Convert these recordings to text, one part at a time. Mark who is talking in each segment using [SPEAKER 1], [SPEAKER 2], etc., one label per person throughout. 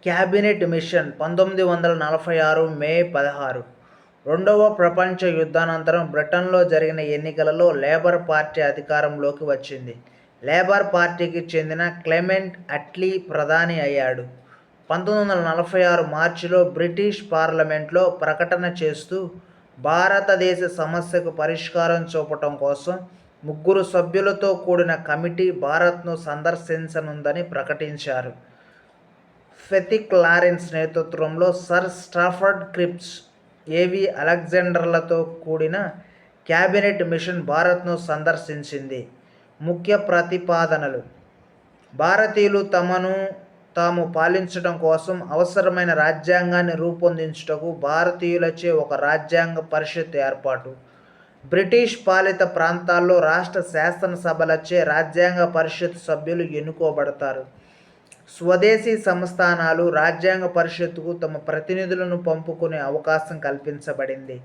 [SPEAKER 1] Cabinet machine 1946 మే 16. రెండవ ప్రపంచ యుద్ధానంతరం బ్రిటన్లో జరిగిన ఎన్నికలలో లేబర్ పార్టీ అధికారంలోకి వచ్చింది. లేబర్ పార్టీకి చెందిన క్లెమెంట్ అట్లీ ప్రధాని అయ్యాడు. 1946 మార్చిలో బ్రిటిష్ పార్లమెంట్లో ప్రకటన చేస్తూ భారతదేశ సమస్యకు పరిష్కారం చూపటం కోసం 3 సభ్యులతో కూడిన కమిటీ భారత్ను సందర్శించనుందని ప్రకటించారు. ఫెథిక్ లారెన్స్ నేతృత్వంలో సర్ స్టాఫర్డ్ క్రిప్స్, ఏవి అలెగ్జాండర్లతో కూడిన క్యాబినెట్ మిషన్ భారత్ను సందర్శించింది. ముఖ్య ప్రతిపాదనలు: భారతీయులు తమను తాము పాలించడం కోసం అవసరమైన రాజ్యాంగాన్ని రూపొందించుటకు భారతీయులచే ఒక రాజ్యాంగ పరిషత్ ఏర్పాటు. బ్రిటిష్ పాలిత ప్రాంతాల్లో రాష్ట్ర శాసనసభలచే రాజ్యాంగ పరిషత్ సభ్యులు ఎన్నుకోబడతారు. స్వదేశీ సంస్థానాలు రాజ్యాంగ పరిషత్తుకు తమ ప్రతినిధులను పంపుకునే అవకాశం కల్పించబడింది.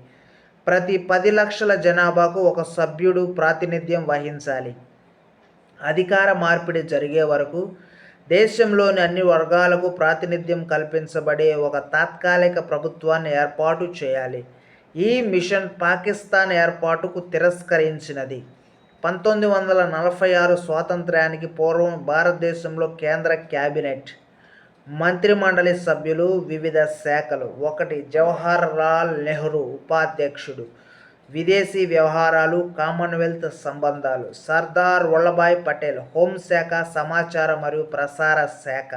[SPEAKER 1] ప్రతి 10 లక్షల జనాభాకు ఒక సభ్యుడు ప్రాతినిధ్యం వహించాలి. అధికార మార్పిడి జరిగే వరకు దేశంలోని అన్ని వర్గాలకు ప్రాతినిధ్యం కల్పించబడే ఒక తాత్కాలిక ప్రభుత్వాన్ని ఏర్పాటు చేయాలి. ఈ మిషన్ పాకిస్తాన్ ఏర్పాటుకు తిరస్కరించినది. 1946 స్వాతంత్ర్యానికి పూర్వం భారతదేశంలో కేంద్ర క్యాబినెట్, మంత్రిమండలి సభ్యులు, వివిధ శాఖలు: 1. జవహర్లాల్ నెహ్రూ ఉపాధ్యక్షుడు, విదేశీ వ్యవహారాలు, కామన్వెల్త్ సంబంధాలు. సర్దార్ వల్లభాయ్ పటేల్ హోంశాఖ, సమాచార మరియు ప్రసార శాఖ.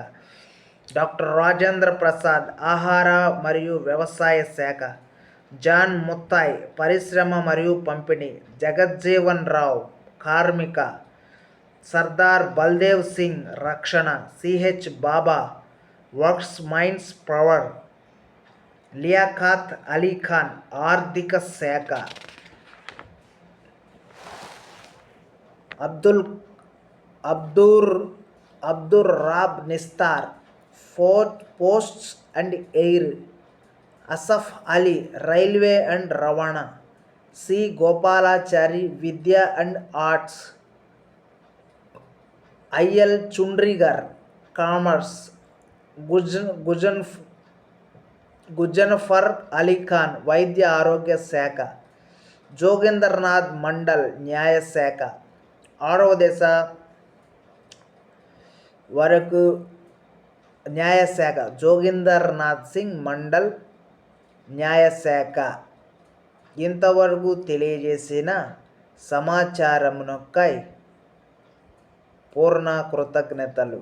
[SPEAKER 1] డాక్టర్ రాజేంద్ర ప్రసాద్ ఆహార మరియు వ్యవసాయ శాఖ. జాన్ ముత్తాయ్ పరిశ్రమ మరియు పంపిణీ. జగజ్జీవన్ రావ్ కార్మిక. సర్దార్ బల్దేవ్ సింగ్ రక్షణ. CH Bhabha works mines power. Liaquat Ali Khan ఆర్థిక శాఖ. Abdur Rab Nishtar posts and air. Asaf Ali railway and రవాణా. సి గోపాలాచారి విద్య and arts. IL Chundrigar commerce. Ghazanfar Ali Khan వైద్య ఆరోగ్య శాఖ. జోగిందర్నాథ్ మండల్ న్యాయశాఖ. 6వ దశ వరకు న్యాయశాఖ జోగిందర్నాథ్ సింగ్ మండల్ న్యాయశాఖ. ఇంతవరకు తెలియజేసిన సమాచారమునకై పూర్ణ కృతజ్ఞతలు.